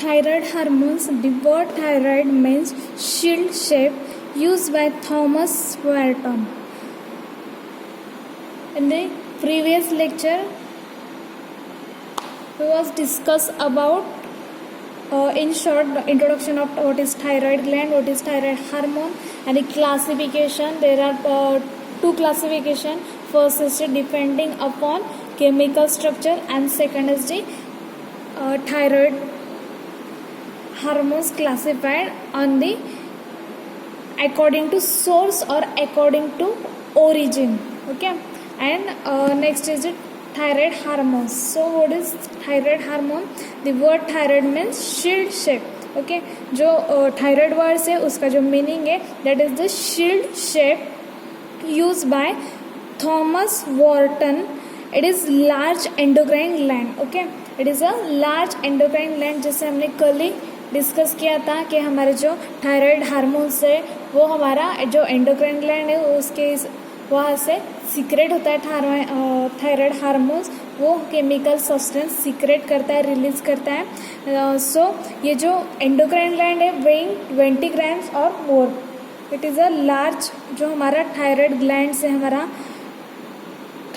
thyroid hormones. The word thyroid means shield shape, used by Thomas Wharton. In the previous lecture, we was discussed about in short the introduction of what is thyroid gland, what is thyroid hormone, and the classification. There are two classification. First is depending upon chemical structure, and second is the thyroid hormones classified on the according to source or according to origin. Okay, and next is the thyroid hormones. So what is thyroid hormone? The word thyroid means shield shape. Okay, जो thyroid word से उसका जो meaning है, that is the shield shape used by Thomas Wharton. It is large endocrine gland. Okay, it is a large endocrine gland. जैसे हमने कल ही discuss किया था कि हमारे जो थायराइड हार्मोन्स है वो हमारा जो एंडोक्राइन ग्लैंड है उसके वहाँ से सीक्रेट होता है थायराइड हार्मोन्स, वो केमिकल सब्सटेंस सीक्रेट करता है, रिलीज करता है. सो ये जो एंडोक्राइन ग्लैंड है वेइंग 20 ग्राम्स और मोर. इट इज़ अ लार्ज जो हमारा थायराइड ग्लैंड से हमारा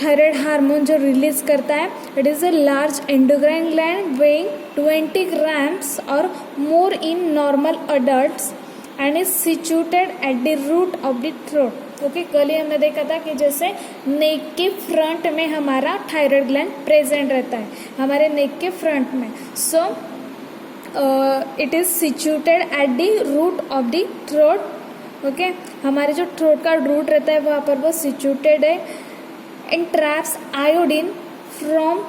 थायराइड हार्मोन जो रिलीज करता है. It is a large endocrine gland weighing 20 grams और more in normal adults and is situated at the root of the throat. Okay, कल ही हमने देखा था कि जैसे नेक के फ्रंट में हमारा थायराइड ग्लैंड प्रेजेंट रहता है, हमारे नेक के फ्रंट में. So it is situated at the root of the throat. Okay, हमारे जो थ्रोट का रूट रहता है वहाँ पर वो सिचुएटेड है. and traps iodine from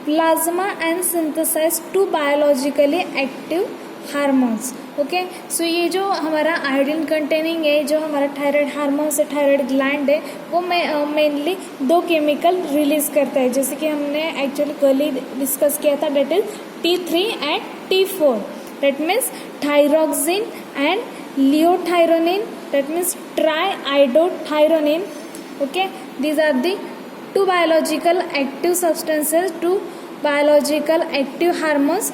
plasma and synthesize two biologically active hormones. Okay, so ये जो हमारा आयोडीन कंटेनिंग है, जो हमारा थायराइड हार्मोन से थायराइड ग्लैंड है, वो मेनली दो केमिकल रिलीज करता है, जैसे कि हमने एक्चुअली कल ही डिस्कस किया था. That is T3 and T4. That means thyroxine and liothyronine. That means triiodothyronine. Okay, these are the two biological active substances, two biological active hormones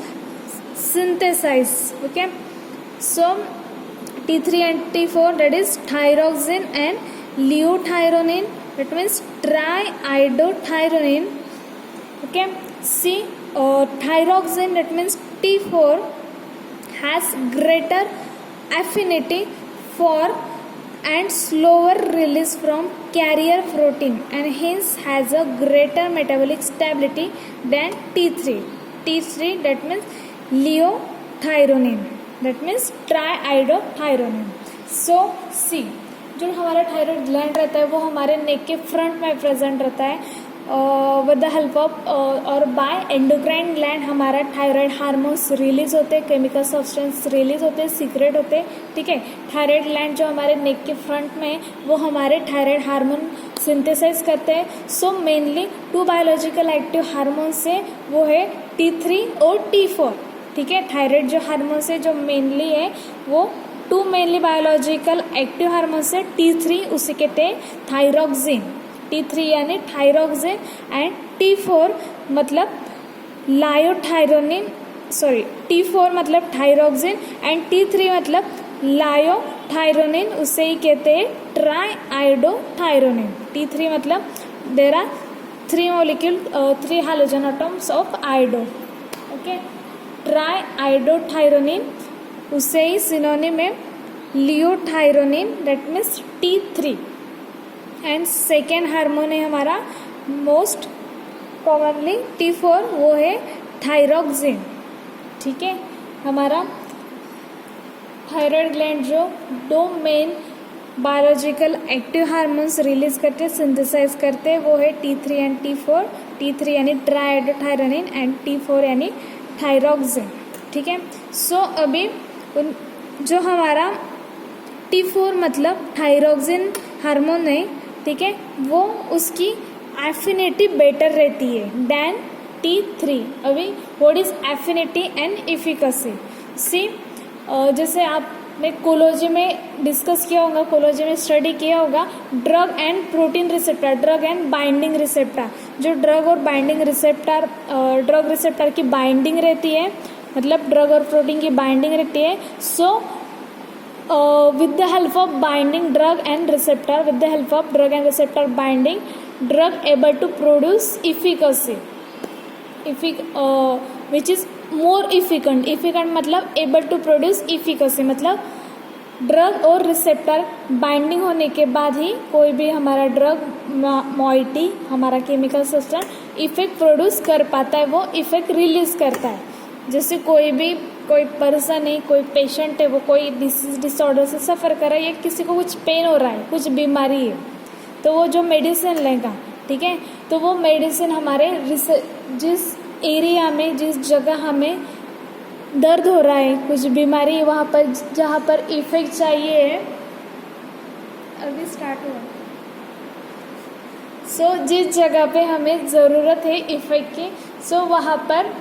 synthesize. Okay, so T3 and T4, that is thyroxine and liothyronin. That means triiodothyronin. Okay, see, thyroxine, that means T4 has greater affinity for and slower release from carrier protein and hence has a greater metabolic stability than T3. T3, that means liothyronin, that means triiodothyronin. So see, जो हमारा thyroid gland रहता है वो हमारे नेक के front में present रहता है. विद द हेल्प ऑफ और बाय एंडोक्राइन ग्लैंड हमारा थायराइड हार्मोन्स रिलीज होते हैं, केमिकल सब्सटेंस रिलीज होते हैं, सीक्रेट होते हैं. ठीक है, थायराइड ग्लैंड जो हमारे नेक के फ्रंट में वो हमारे थायराइड हार्मोन सिंथेसाइज करते हैं. So mainly two biological active hormones है वो है T3 और T4. ठीक है, थायराइड जो हार्मोन्स है जो मेनली है वो two mainly biological active hormones है. T3 उसे कहते हैं थायरोक्सिन. T3 यानी थायरोक्सिन एंड T4 मतलब लायोथायरोनिन. सॉरी, T4 मतलब थायरोक्सिन एंड T3 मतलब लायोथायरोनिन, उसे ही कहते हैं ट्राईआइडोथायरोनिन. T3 मतलब there are 3 molecule 3 hydrogen atoms of iodo. Okay, triiodothyronine उसे ही सिनोनिम में liothyronine. That means T3. And second hormone है हमारा मोस्ट कॉमनली T4, वो है थायरोक्सिन. ठीक है, हमारा थायराइड ग्लैंड जो दो main biological active hormones release करते सिंथेसाइज करते वो है T3 एंड T4. T3 यानी ट्राईआइडोथायरोनिन एंड T4 यानी थायरोक्सिन. ठीक है, सो अभी जो हमारा T4 मतलब थायरोक्सिन हार्मोन है, ठीक है, वो उसकी एफिनिटी बेटर रहती है देन T3. अभी what is affinity and efficacy? See, जैसे आपने कोलॉजी में डिस्कस किया होगा, कोलॉजी में स्टडी किया होगा drug and protein receptor, drug and binding receptor. जो ड्रग और बाइंडिंग रिसेप्टर ड्रग रिसेप्टर की बाइंडिंग रहती है मतलब ड्रग और प्रोटीन की बाइंडिंग रहती है. सो with the help of binding drug and receptor, with the help of drug and receptor binding, drug able to produce efficacy, which is more efficient. efficient मतलब able to produce efficacy, मतलब drug और receptor binding होने के बाद ही कोई भी हमारा drug moiety, हमारा केमिकल सब्सटेंस इफेक्ट प्रोड्यूस कर पाता है, वो इफेक्ट रिलीज करता है. जैसे कोई पर्सन है, कोई पेशेंट है, वो कोई डिसऑर्डर से सफ़र कर रहा है या किसी को कुछ पेन हो रहा है, कुछ बीमारी है, तो वो जो मेडिसिन लेगा, ठीक है, तो वो मेडिसिन हमारे जिस एरिया में, जिस जगह हमें दर्द हो रहा है, कुछ बीमारी है, वहाँ पर जहाँ पर इफेक्ट चाहिए, अभी स्टार्ट हुआ. सो जिस जगह पे हमें ज़रूरत है इफेक्ट की, सो वहाँ पर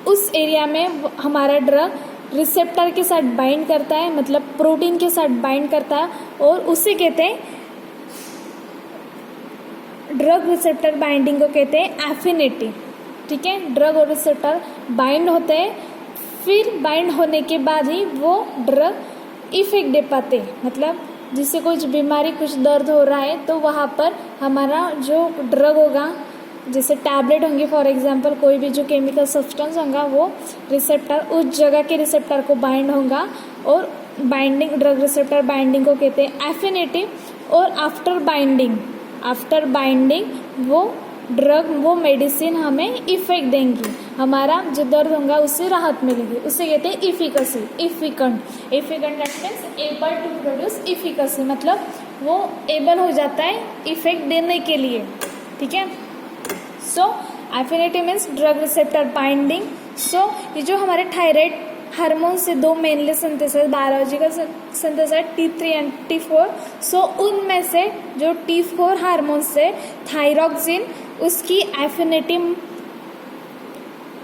उस एरिया में हमारा ड्रग रिसेप्टर के साथ बाइंड करता है, मतलब प्रोटीन के साथ बाइंड करता है, और उसे कहते हैं, ड्रग रिसेप्टर बाइंडिंग को कहते हैं एफिनिटी. ठीक है, ड्रग और रिसेप्टर बाइंड होते हैं, फिर बाइंड होने के बाद ही वो ड्रग इफेक्ट दे पाते हैं. मतलब जिससे कुछ बीमारी, कुछ दर्द हो रहा है, तो वहाँ पर हमारा जो ड्रग होगा, जैसे टैबलेट होंगे फॉर एग्जांपल, कोई भी जो केमिकल सब्सटेंस होगा, वो रिसेप्टर, उस जगह के रिसेप्टर को बाइंड होगा, और बाइंडिंग, ड्रग रिसेप्टर बाइंडिंग को कहते हैं एफिनिटी. और आफ्टर बाइंडिंग वो ड्रग, वो मेडिसिन हमें इफेक्ट देंगी, हमारा जो दर्द होगा उससे राहत मिलेगी, उसे कहते हैं efficacy. Efficient that means able to produce efficacy, मतलब वो एबल हो जाता है इफेक्ट देने के लिए. ठीक है, so affinity means drug receptor binding. So ये जो हमारे थायराइड हार्मोन से दो mainly synthesis, biological synthesis T3 and T4. So उनमें से जो T4 हार्मोन से थायरोक्सिन, उसकी एफिनिटी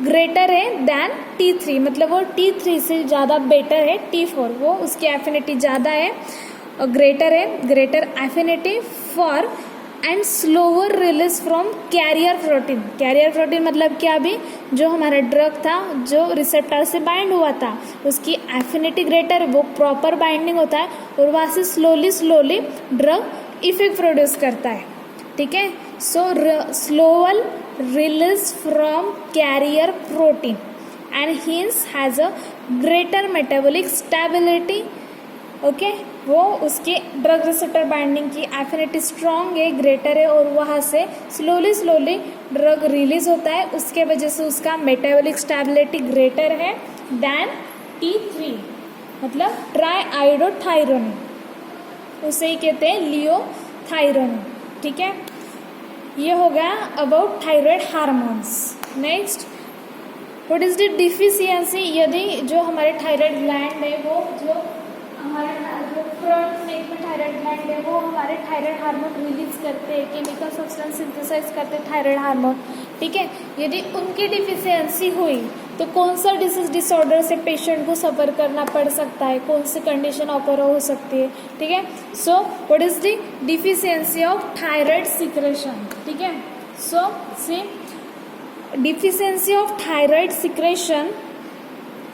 ग्रेटर है दैन T3, मतलब वो T3 से ज़्यादा बेटर है T4, वो उसकी एफिनिटी ज़्यादा है, greater affinity for and slower release from carrier protein. Carrier protein मतलब क्या, भी जो हमारा ड्रग था, जो रिसेप्टर से बाइंड हुआ था, उसकी एफिनिटी ग्रेटर, वो प्रॉपर बाइंडिंग होता है, और वहाँ से स्लोली ड्रग इफेक्ट प्रोड्यूस करता है. ठीक है, so slower release from carrier protein and hence has a greater metabolic stability. Okay, वो उसके ड्रग रिसेप्टर बाइंडिंग की एफिनिटी स्ट्रॉन्ग है, ग्रेटर है, और वहाँ से स्लोली ड्रग रिलीज होता है, उसके वजह से उसका मेटाबॉलिक स्टेबिलिटी ग्रेटर है दैन T3, मतलब ट्राई आयोडोथायरोन, उसे ही कहते हैं लियोथायरोन. ठीक है, ये हो गया about thyroid hormones. Next, what is the deficiency. यदि जो हमारे थायराइड ग्लैंड है, वो जो हमारे जो फ्रंट नेक में थायराइड ग्लैंड है, वो हमारे थायराइड हार्मोन रिलीज करते हैं, केमिकल सब्सटेंस सिंथेसाइज करते हैं थायराइड हार्मोन. ठीक है, यदि उनकी डिफिशियंसी हुई तो कौन सा डिसऑर्डर से पेशेंट को सफ़र करना पड़ सकता है, कौन सी कंडीशन ऑकर हो सकती है. ठीक है, so what is the deficiency of thyroid secretion. ठीक है, so see deficiency of thyroid secretion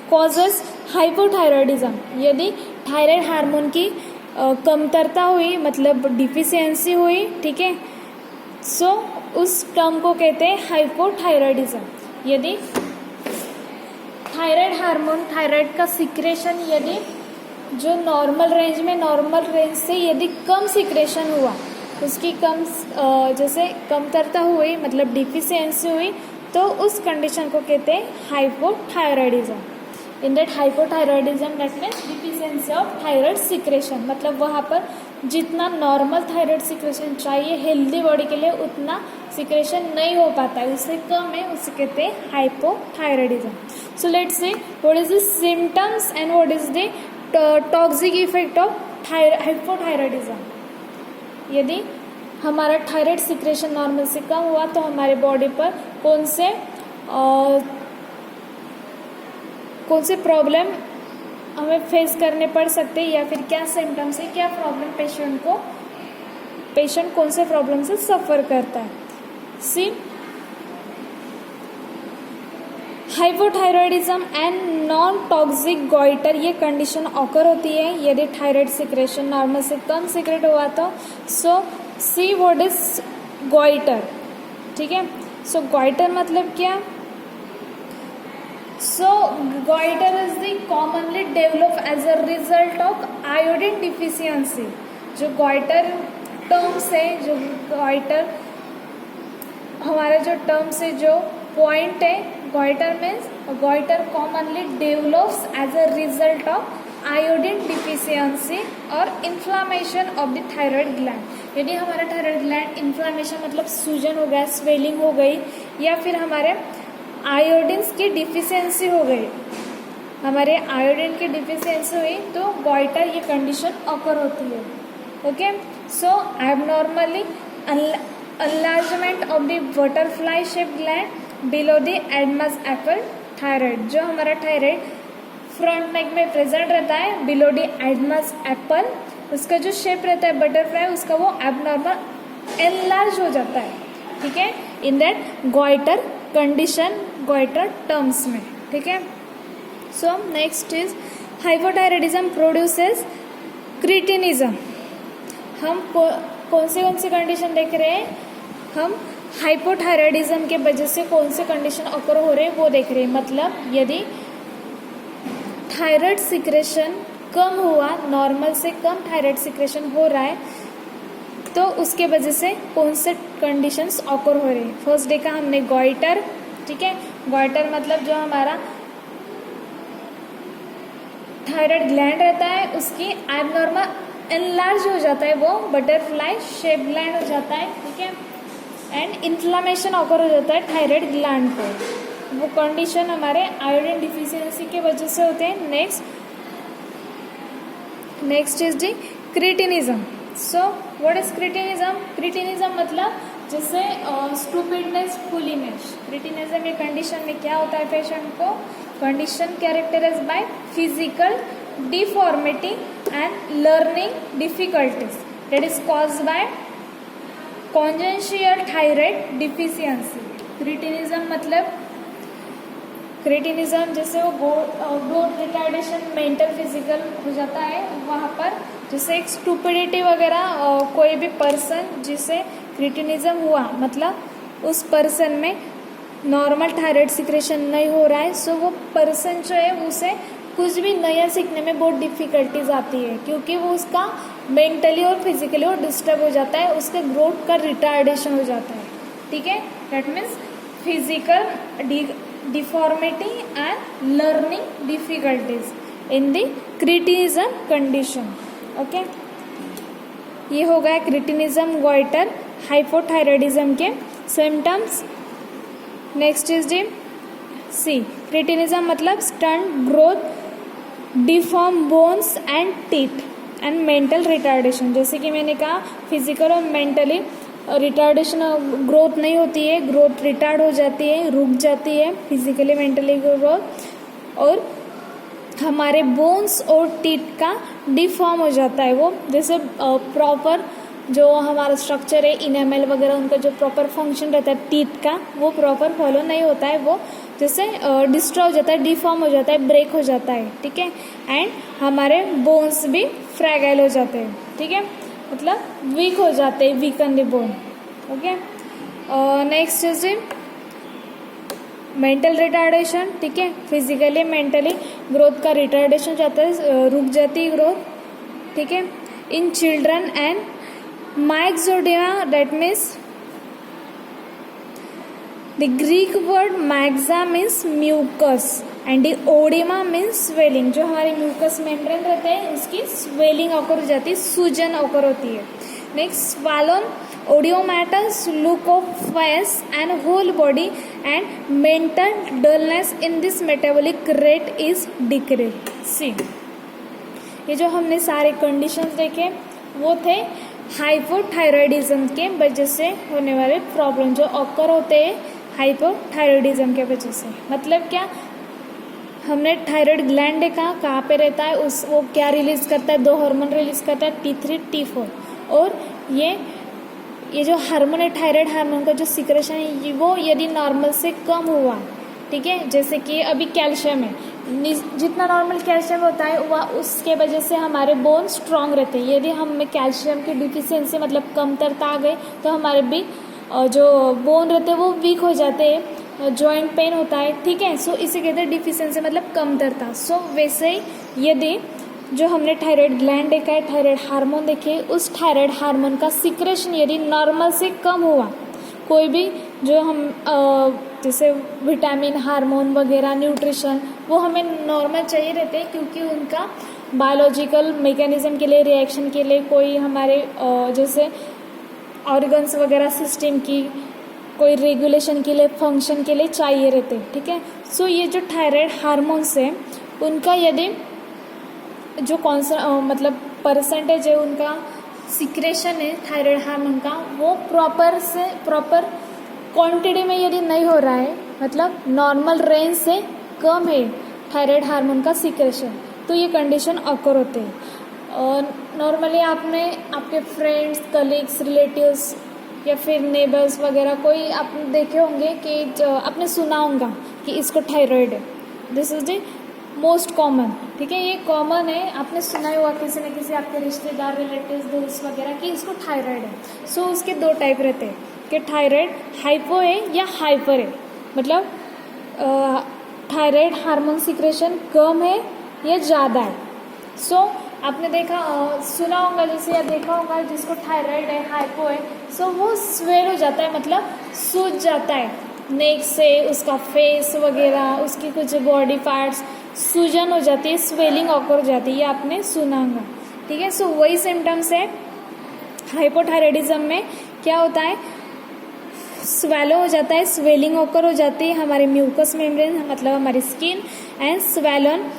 causes hypothyroidism. यदि थायराइड हार्मोन की कमतरता हुई, मतलब डिफिशियंसी हुई, ठीक है, सो उस टर्म को कहते हैं हाइपोथायरॉयडिज्म. यदि थायराइड हार्मोन, थायराइड का सिक्रेशन यदि जो नॉर्मल रेंज से यदि कम सिक्रेशन हुआ, उसकी जैसे कमतरता हुई, मतलब डिफिशियंसी हुई, तो उस कंडीशन को कहते हैं hypothyroidism. In that hypothyroidism that means deficiency of thyroid secretion, मतलब वहाँ पर जितना नॉर्मल थायराइड सिक्रेशन चाहिए हेल्दी बॉडी के लिए, उतना सिक्रेशन नहीं हो पाता है, उससे कम है, उसे कहते हैं hypothyroidism. So let's see what is the symptoms and what is the toxic effect of hypothyroidism. यदि हमारा थायराइड सिक्रेशन नॉर्मल से कम हुआ, तो हमारे बॉडी पर कौन से प्रॉब्लम हमें फेस करने पड़ सकते हैं, या फिर क्या सिम्टम्स है, क्या प्रॉब्लम पेशेंट कौन से प्रॉब्लम से सफ़र करता है. See hypothyroidism and non toxic goitre, ये कंडीशन ऑकर होती है यदि थायराइड सिक्रेशन नॉर्मल से कम सिक्रेट हुआ तो. So see what is goitre. ठीक है, सो गॉइटर मतलब क्या. So goitre is the commonly develop as a result of iodine deficiency. जो गॉइटर टर्म्स है, जो गॉइटर हमारा जो टर्म्स है, जो पॉइंट है, goitre means goitre commonly develops as a result of iodine deficiency और inflammation of the thyroid gland. यदि हमारा थायराइड ग्लैंड इन्फ्लामेशन मतलब सूजन हो गया, स्वेलिंग हो गई, या फिर हमारे आयोडीन्स की डिफिशियंसी हो गई, हमारे आयोडीन की डिफिशियंसी हुई, तो गॉइटर ये कंडीशन ऑकर होती है. Okay, so abnormally enlargement of the butterfly shaped gland below the Adamas Apple thyroid. जो हमारा थायराइड फ्रंट नेक में प्रेजेंट रहता है बिलो द एडमस एप्पल, उसका जो शेप रहता है बटरफ्लाई, उसका वो एबनॉर्मल एनलार्ज हो जाता है. ठीक है, in that goitre condition, goitre terms में. ठीक है, so next is hypothyroidism produces cretinism. हम कौन सी कंडीशन देख रहे हैं, हम हाइपोथायराइडिज्म के वजह से कौन से कंडीशन ऑकर हो रहे हैं वो देख रहे हैं. मतलब यदि थायराइड सिक्रेशन कम हुआ, नॉर्मल से कम थायराइड सिक्रेशन हो रहा है, तो उसके वजह से कौन से कंडीशंस ऑकर हो रहे हैं. फर्स्ट देखा हमने गॉइटर. ठीक है, गॉइटर मतलब जो हमारा थायराइड ग्लैंड रहता है उसकी एबनॉर्मल एनलार्ज हो जाता है, वो बटरफ्लाई शेप ग्लैंड हो जाता है. ठीक है, एंड इन्फ्लामेशन ऑकर हो जाता है थायराइड ग्लैंड को. वो कंडीशन हमारे आयोडीन डिफिशियंसी के वजह से होते हैं. Next is the cretinism. So what is cretinism. Cretinism मतलब जैसे स्टूपिडनेस, फूलीनेस. क्रिटिनिज्म ये कंडीशन में क्या होता है पेशेंट को, condition characterise by physical deformity and learning difficulties that is caused by congenital thyroid deficiency. Cretinism मतलब क्रिटिनिज्म जैसे वो ग्रोथ रिटार्डेशन मेंटल फिजिकल हो जाता है, वहाँ पर जैसे एक स्टूपिडिटी वगैरह, कोई भी पर्सन जिसे क्रिटिनिज्म हुआ मतलब उस पर्सन में नॉर्मल थायराइड सिक्रेशन नहीं हो रहा है, सो वो पर्सन जो है उसे कुछ भी नया सीखने में बहुत डिफ़िकल्टीज आती है, क्योंकि वो उसका मेंटली और फिजिकली वो डिस्टर्ब हो जाता है, उसके ग्रोथ का रिटार्डेशन हो जाता है. ठीक है, that means physical deformity and learning difficulties in the cretinism condition. Okay, ये हो गया क्रिटिनिज्म, गॉइटर, हाइपोथायराइडिज्म के symptoms. Next is D C. Cretinism मतलब stunt growth, deform bones and teeth and mental retardation. जैसे कि मैंने कहा फिजिकल और मेंटली रिटार्डेशन, ग्रोथ नहीं होती है, ग्रोथ रिटार्ड हो जाती है, रुक जाती है फिजिकली मेंटली ग्रोथ, और हमारे बोन्स और टीथ का डिफॉर्म हो जाता है. वो जैसे प्रॉपर जो हमारा स्ट्रक्चर है, इनेमल वगैरह, उनका जो प्रॉपर फंक्शन रहता है टीथ का, वो प्रॉपर फॉलो नहीं होता है, वो जैसे डिस्ट्रॉय हो जाता है, डिफॉर्म हो जाता है, ब्रेक हो जाता है. ठीक है, एंड हमारे बोन्स भी फ्रैगाइल हो जाते हैं. ठीक है, मतलब वीक हो जाते हैं, weaken the bone. Okay, next is mental retardation. ठीक है, फिजिकली मेंटली ग्रोथ का रिटार्डेशन जाता है, रुक जाती है ग्रोथ. ठीक है, in children and myxoedema, that means the Greek word myxa means mucus and the oedema means swelling. जो हमारी म्यूकस मेम्ब्रेन रहते हैं उसकी स्वेलिंग ऑकर हो जाती है, सूजन ऑकर होती है. Next swollen, oedematous, look of face and whole body and mental dullness in this metabolic rate is decrease. See, ये जो हमने सारे कंडीशंस देखे वो थे हाइपोथायराइडिज्म के वजह से होने वाले प्रॉब्लम जो ऑकर होते हैं हाइपोथायराइडिज्म के वजह से. मतलब क्या, हमने थायराइड ग्लैंड देखा कहाँ पे रहता है, उस वो क्या रिलीज करता है, 2 हार्मोन रिलीज करता है, T3 T4, और ये जो हार्मोन है थायराइड हार्मोन का जो सिक्रेशन है वो यदि नॉर्मल से कम हुआ ठीक है। जैसे कि अभी कैल्शियम है, जितना नॉर्मल कैल्शियम होता है वह उसके वजह से हमारे बोन स्ट्रांग रहते हैं। यदि हम में कैल्शियम की डिफिशियंसी मतलब कमतरता आ गई तो हमारे भी जो बोन रहते हैं वो वीक हो जाते हैं, जॉइंट पेन होता है, ठीक है। सो इसे कहते हैं डिफिशियंसी मतलब कमतरता। सो वैसे ही यदि जो हमने थायराइड ग्लैंड देखा है, थायराइड हार्मोन देखे, उस थायराइड हार्मोन का सिक्रेशन यदि नॉर्मल से कम हुआ, कोई भी जो हम जैसे विटामिन, हार्मोन वगैरह, न्यूट्रिशन वो हमें नॉर्मल चाहिए रहते हैं, क्योंकि उनका बायोलॉजिकल मैकेनिज्म के लिए, रिएक्शन के लिए, कोई हमारे जैसे ऑर्गन्स वगैरह सिस्टम की कोई रेगुलेशन के लिए, फंक्शन के लिए चाहिए रहते, ठीक है। सो ये जो थायराइड हार्मोन्स है उनका यदि जो मतलब परसेंटेज है उनका सिक्रेशन है थायराइड हार्मोन का, वो प्रॉपर क्वांटिटी में यदि नहीं हो रहा है, मतलब नॉर्मल रेंज से कम है थायराइड हार्मोन का सिक्रेशन, तो ये कंडीशन ऑकर होते हैं। नॉर्मली आपने आपके फ्रेंड्स, कलीग्स, रिलेटिव्स या फिर नेबर्स वगैरह कोई आपने देखे होंगे कि आपने सुना होगा कि इसको थायराइड है। This is the most common, ठीक है, ये कॉमन है, आपने सुना ही होगा किसी न किसी आपके रिश्तेदार, रिलेटिव्स, दोस्त वगैरह कि इसको थायराइड है। सो उसके दो टाइप रहते हैं कि थायराइड हाइपो है या हाइपर है, मतलब थायराइड हार्मोन सिक्रेशन कम है या ज़्यादा है। सो आपने देखा सुना होगा जैसे या देखा होगा जिसको थायराइड है, हाइपो है, सो वो स्वेल हो जाता है, मतलब सूज जाता है नेक से, उसका फेस वगैरह, उसकी कुछ बॉडी पार्ट्स सूजन हो जाती है, स्वेलिंग ऑकर हो जाती है, ये आपने सुना होगा, ठीक है। सो वही सिम्टम्स है हाइपोथायराइडिज्म में। क्या होता है, स्वेलो हो जाता है, स्वेलिंग ऑकर हो जाती है हमारे म्यूकस मेम्ब्रेन मतलब हमारी स्किन, एंड स्वेलन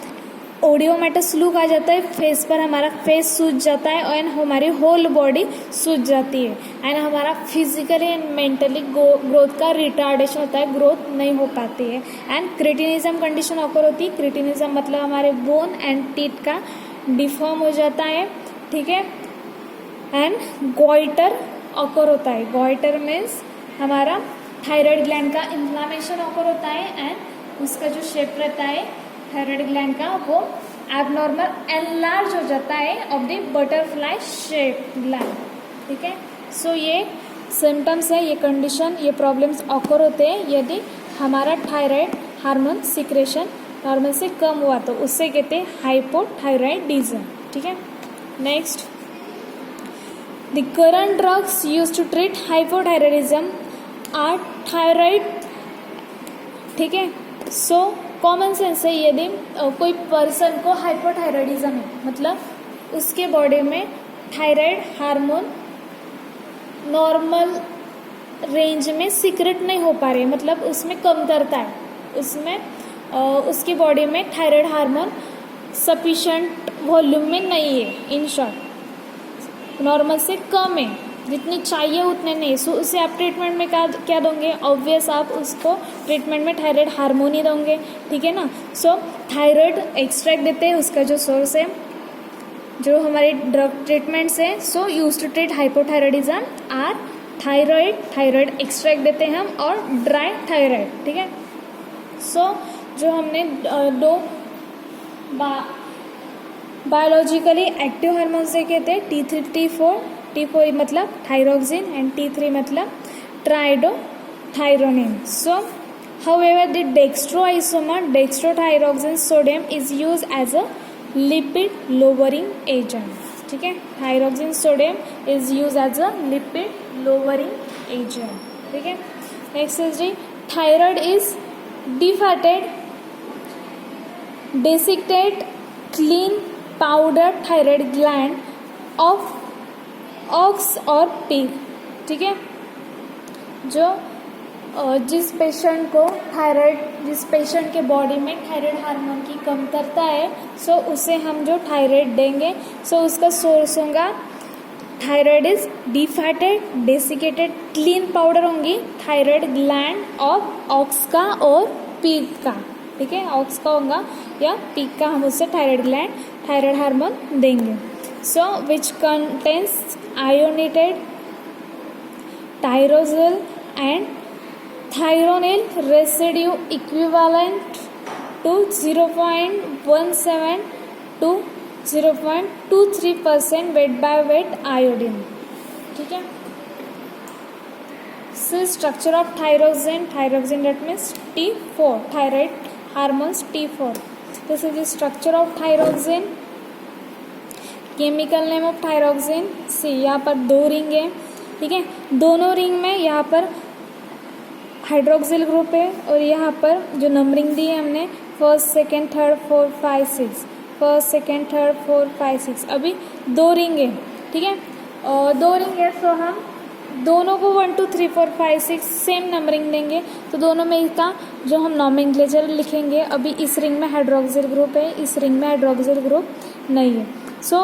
ओडियोमेटस लुक आ जाता है फेस पर, हमारा फेस सूज जाता है एंड हमारी होल बॉडी सूज जाती है, एंड हमारा फिजिकली एंड मेंटली ग्रोथ का रिटार्डेशन होता है, ग्रोथ नहीं हो पाती है, एंड क्रिटिनिज्म कंडीशन ऑकर होती है। क्रिटिनिज्म मतलब हमारे बोन एंड टीथ का डिफॉर्म हो जाता है, ठीक है, एंड गॉइटर ऑकर होता है। गॉइटर मीन्स हमारा थायराइड ग्लैंड का इन्फ्लामेशन ऑकर होता है, एंड उसका जो शेप रहता है थायराइड ग्लैंड का वो एबनॉर्मल एनलार्ज हो जाता है of the butterfly shape gland, ठीक है। सो ये सिम्टम्स है, ये कंडीशन, ये प्रॉब्लम्स ऑकर होते हैं यदि हमारा थायराइड हार्मोन सिक्रेशन नॉर्मल से कम हुआ, तो उससे कहते हैं हाइपोथायराइडिज्म, ठीक है। Next, the current drugs use to treat hypothyroidism are thyroid, ठीक है। सो कॉमन सेंस है, यदि कोई पर्सन को हाइपोथायराइडिज्म है, मतलब उसके बॉडी में थायराइड हार्मोन नॉर्मल रेंज में सीक्रेट नहीं हो पा रही, मतलब उसमें कमतरता है, उसमें उसकी बॉडी में थायराइड हार्मोन सफिशेंट वॉल्यूम में नहीं है, इन शॉर्ट नॉर्मल से कम है, जितनी चाहिए उतने नहीं। सो उसे आप ट्रीटमेंट में क्या दोगे, ऑब्वियस आप उसको ट्रीटमेंट में थायराइड हार्मोन ही दोगे, ठीक है ना। सो थायराइड एक्सट्रैक्ट देते हैं, उसका जो सोर्स है, जो हमारे ड्रग ट्रीटमेंट्स है, so use to treat hypothyroidism are thyroid extract देते हैं हम, और ड्राई थायराइड, ठीक है। सो जो हमने दो बायोलॉजिकली एक्टिव हार्मोन्स देखे थे, T3 T4, T4 मतलब थायरोक्सिन एंड T3 मतलब ट्राइडोथायरोनिन। सो however the dextroisomer dextrothyroxine sodium is used as a lipid lowering agent, ठीक है। Thyroxine sodium is use as a lipid lowering agent, ठीक है। Next is the thyroid is defatted desiccated clean powder thyroid gland of ox और pig, ठीक है। जो जिस patient को थायराइड, जिस पेशेंट के बॉडी में थायराइड हार्मोन की कमतरता है, सो उसे हम जो थायराइड देंगे, सो उसका सोर्स होगा thyroid is defatted desiccated clean powder होंगी थायराइड ग्लैंड ऑफ ऑक्स का और पिग का, ठीक है। ऑक्स का होगा या पिग का, हम उससे थायराइड ग्लैंड थायराइड हार्मोन देंगे। So which contains iodinated tyrosyl and thyronyl residue equivalent to 0.17 to 0.23% weight by weight iodine. ठीक है. So structure of thyroxine that means T4, thyroid hormones T4. This is the structure of thyroxine. Chemical name of thyroxine. See यहाँ पर 2 ring है. ठीक है. दोनों ring में यहाँ पर हाइड्रोक्सिल ग्रुप है और यहाँ पर जो नंबरिंग दी है हमने first second third 4 5 6, first second third 4 5 6. अभी 2 रिंग है. ठीक है. 2 रिंग है तो हम दोनों को 1 2 3 4 5 6 सेम नंबरिंग देंगे तो दोनों में इसका जो हम नॉमेनक्लेचर लिखेंगे. अभी इस रिंग में हाइड्रोक्सिल ग्रुप है, इस रिंग में हाइड्रोक्सिल ग्रुप नहीं है. सो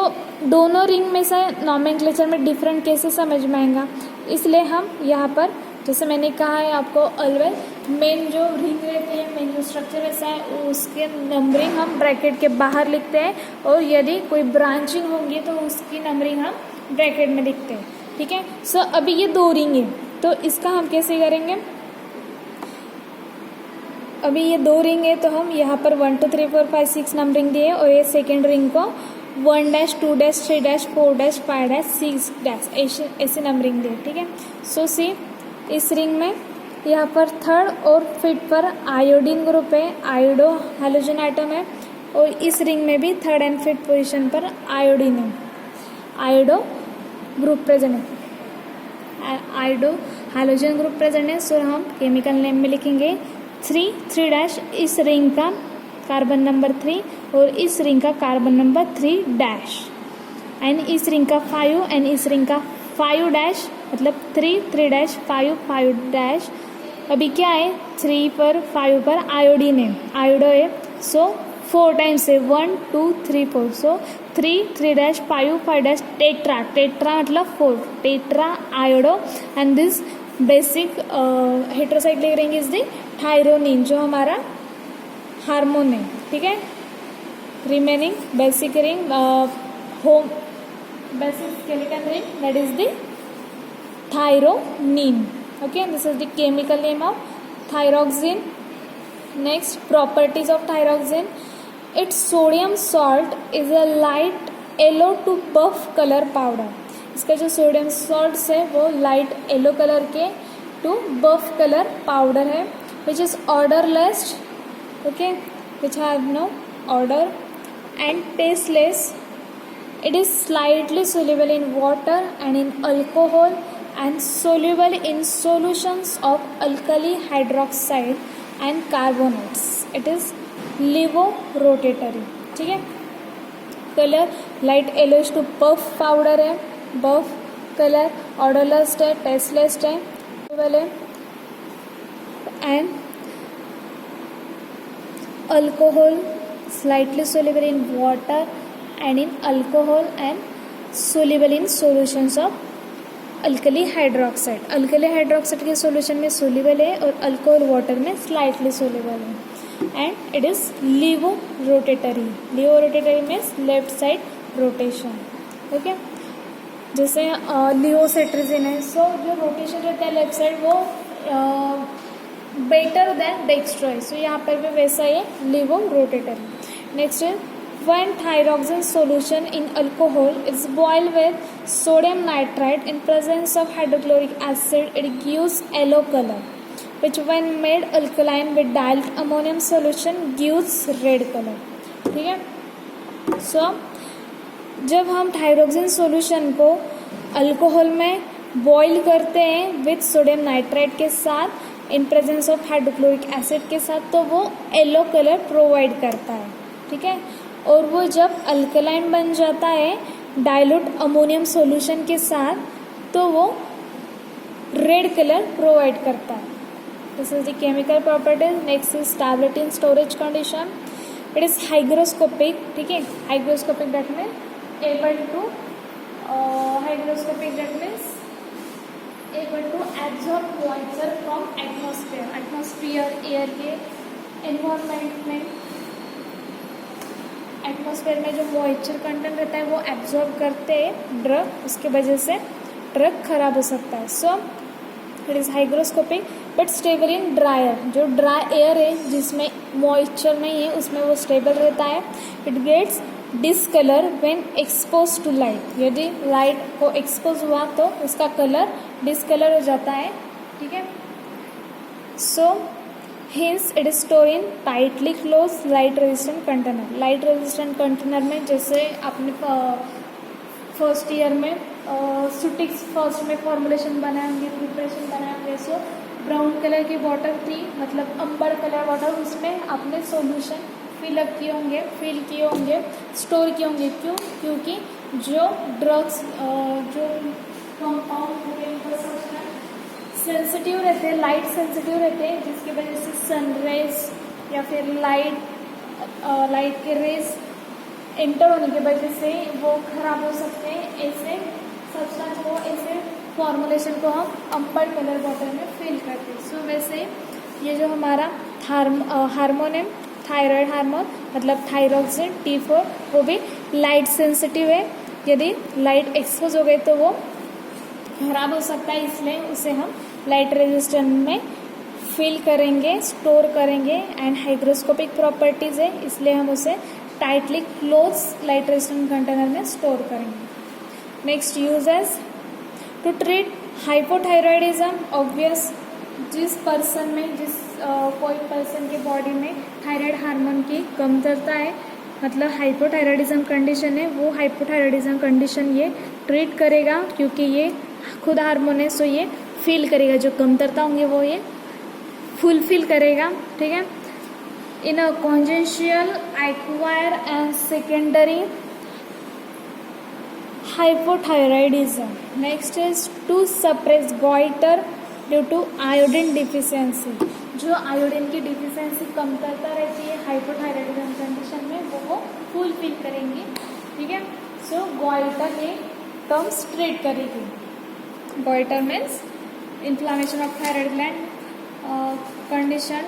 दोनों रिंग में से नॉमेनक्लेचर में डिफरेंट कैसे समझ में आएगा, इसलिए हम यहाँ पर जैसे मैंने कहा है आपको ऑलवेज मेन जो रिंग रहती है, मेन जो स्ट्रक्चर ऐसा है उसके नंबरिंग हम ब्रैकेट के बाहर लिखते हैं और यदि कोई ब्रांचिंग होंगी तो उसकी नंबरिंग हम ब्रैकेट में लिखते हैं. ठीक है. सो अभी ये 2 रिंग है तो इसका हम कैसे करेंगे. अभी ये 2 रिंग है तो हम यहाँ पर 1 2 3 4 5 6 नंबरिंग दिए और ये सेकेंड रिंग को 1 dash 2 dash 3 dash 4 dash 5 dash 6 dash ऐसे नंबरिंग दिए. ठीक है. सो सी इस रिंग में यहाँ पर थर्ड और फिफ्थ पर आयोडीन ग्रुप है, आयोडो हैलोजन आइटम है और इस रिंग में भी थर्ड एंड फिफ्थ पोजीशन पर आयोडीन है, आयोडो ग्रुप प्रेजेंट है, आयोडो हैलोजन ग्रुप प्रेजेंट है. सो हम केमिकल नेम में लिखेंगे 3 डैश इस रिंग का कार्बन नंबर 3 और इस रिंग का कार्बन नंबर 3 डैश एंड इस रिंग का 5 एंड इस रिंग का 5 डैश मतलब 3 डैश 5 डैश. अभी क्या है 3 पर 5 पर आयोडीन है, आयोडो है. सो 4 टाइम्स है 1 2 3 4. सो 3 डैश 5 डैश टेट्रा मतलब 4 tetra iodo and this basic heterocyclic ring is the thyronine जो हमारा हार्मोन है. ठीक है. Remaining basic ring home basic skeleton ring that is the thyronine. Okay, this is the chemical name of thyroxine. Next, properties of thyroxine. Its sodium salt is a light yellow to buff color powder. इसका जो sodium salt है वो light yellow colour के to buff colour powder है which is odorless. Okay, which have no odor and tasteless. It is slightly soluble in water and in alcohol and soluble in solutions of alkali hydroxide and carbonates. It is levorotatory. ठीक है. Colour light yellowish to buff powder है, buff colour, odourless है, tasteless है, soluble है and alcohol, slightly soluble in water and in alcohol and soluble in solutions of alkali hydroxide. Alkali hydroxide के solution में soluble है और alcohol water में slightly soluble है and it is levorotatory. Levorotatory means left side rotation. Okay. जैसे levocetirizine है so जो rotation रहता है लेफ्ट साइड वो बेटर देन डेक्स्ट्रो. सो यहाँ पर भी वैसा ही है लीवोरोटेटरी. नेक्स्ट है when thyroxine solution in alcohol is boiled with sodium nitrite in presence of hydrochloric acid, it gives yellow color, which when made alkaline with dilute ammonium solution gives red color. ठीक है. सो जब हम thyroxine solution को alcohol में boil करते हैं with sodium nitrite के साथ in presence of hydrochloric acid के साथ तो वो येलो कलर प्रोवाइड करता है. ठीक है. और वो जब अल्कलाइन बन जाता है डाइल्यूट अमोनियम सॉल्यूशन के साथ तो वो रेड कलर प्रोवाइड करता है. This is the chemical properties. Next is stability in storage condition. It is hygroscopic. ठीक है. Hygroscopic that means able to hygroscopic that means able to absorb moisture from atmosphere. Atmosphere air के environment में atmosphere में जो moisture content रहता है वो absorb करते हैं ड्रग, उसके वजह से ड्रग खराब हो सकता है. So it is hygroscopic but stable in dry air, जो ड्राई एयर है जिसमें मॉइस्चर नहीं है उसमें वो स्टेबल रहता है. It gets discolour when expose to light, यदि लाइट को एक्सपोज हुआ तो उसका कलर डिसकलर हो जाता है. ठीक है. So hence it is store in tightly close light resistant container. Light resistant container में जैसे आपने फर्स्ट ईयर में सुटिक्स फर्स्ट में फॉर्मुलेशन बनाए होंगे, प्रिपरेशन बनाए होंगे. सो ब्राउन कलर की बॉटल थी, मतलब अंबर कलर बॉटल, उसमें आपने सॉल्यूशन फिल किए होंगे, स्टोर किए होंगे. क्यों? क्योंकि जो ड्रग्स जो कंपाउंड होंगे सेंसिटिव रहते हैं, लाइट सेंसिटिव रहते हैं, जिसकी वजह से सनरेज या फिर लाइट के रेज एंटर होने की वजह से वो खराब हो सकते हैं. ऐसे सब्सटेंस को, ऐसे फॉर्मुलेशन को हम अंबर कलर बॉटल में फिल करते हैं. सो वैसे ये जो हमारा हार्मोन है, थायराइड हार्मोन मतलब थायरोक्सिन T4, वो भी लाइट सेंसिटिव है. यदि लाइट एक्सपोज हो गई तो वो खराब हो सकता है, इसलिए उसे हम लाइट रेजिस्टेंट में फिल करेंगे, स्टोर करेंगे. एंड हाइग्रोस्कोपिक प्रॉपर्टीज है, इसलिए हम उसे tightly close light resistant container में स्टोर करेंगे. Next uses to treat hypothyroidism. Obvious जिस पर्सन में कोई पर्सन के बॉडी में थायराइड हार्मोन की कमतरता है, मतलब हाइपोथायरॉयडिज्म कंडीशन है, वो हाइपोथायरॉयडिज्म कंडीशन ये ट्रीट करेगा, क्योंकि ये खुद हार्मोन है. सो ये फील करेगा, जो कमतरता होंगे वो ये फुलफिल करेगा. ठीक है. In a congenital acquire and secondary hypothyroidism. Next is to suppress goitre due to iodine deficiency. जो आयोडीन की डिफिशियंसी कमतरता रहती है हाइपोथायरॉयडिज्म कंडीशन में, वो फुलफिल करेंगी. ठीक है. सो गॉइटर ये टर्म्स ट्रीट करेगी. Goitre means inflammation of thyroid gland. Conditions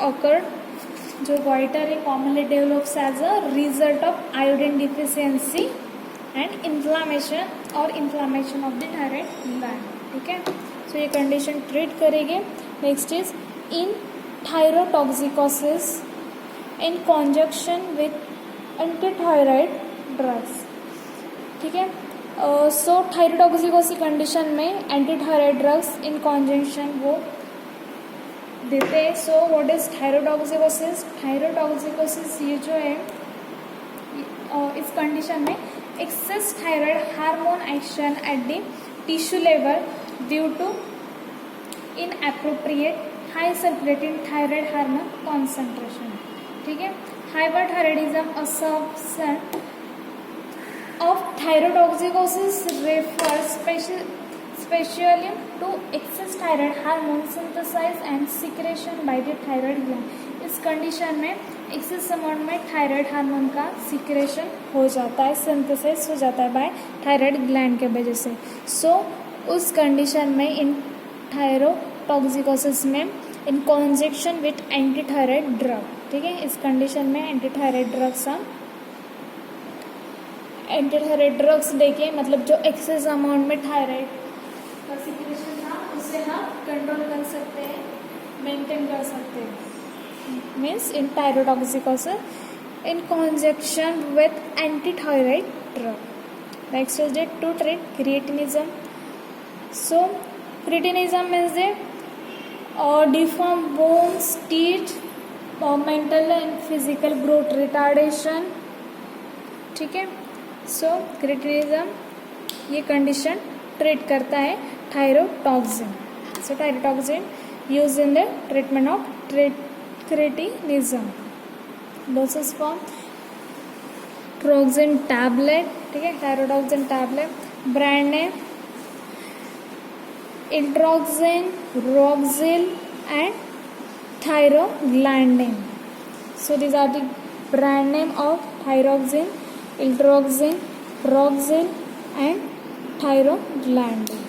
occur जो goiter है commonly develops as a result of iodine deficiency and inflammation of the thyroid gland. ठीक है. So ये condition treat करेंगे. Next is in thyrotoxicosis in conjunction with antithyroid drugs. ठीक है. सो thyrotoxicosis condition में एंटीथायराइड drugs in कॉन्जंक्शन वो देते हैं. So what is thyrotoxicosis? Thyrotoxicosis ये जो है इस कंडीशन में excess thyroid hormone action at the tissue level due to inappropriate high circulating thyroid hormone concentration. ठीक है. Hyperthyroidism a subset of thyrotoxicosis refers specially to excess thyroid hormone synthesis and secretion by the thyroid gland. इस condition में excess amount में thyroid hormone का secretion हो जाता है, synthesis हो जाता है बाय थायराइड ग्लैंड के वजह से. सो उस कंडीशन में इन थायरोटॉक्सिकोसिस में इन कॉन्जेक्शन विथ एंटीथायराइड ड्रग. ठीक है. इस कंडीशन में एंटीथायराइड ड्रग्स हम एंटीथायराइड ड्रग्स देके, मतलब जो एक्सेस अमाउंट में थायराइड का सिक्रेशन था उसे हम कंट्रोल कर सकते हैं, मेंटेन कर सकते हैं. Means in thyrotoxicosis in conjunction with antithyroid drug. Next is that to treat cretinism. So cretinism means they deform bones, teeth, mental and physical growth retardation. ठीक है. सो क्रिएटिनिज्म ये कंडीशन ट्रीट करता है thyrotoxin. So thyrotoxin use in the treatment of cretinism. Doses form thyroxine tablet. ठीक है. Thyrotoxin tablet brand name Eltroxin, Roxil and thyroglandin. So these are the brand name of thyroxine, Iltroxin, Roxil and Thyroglandin.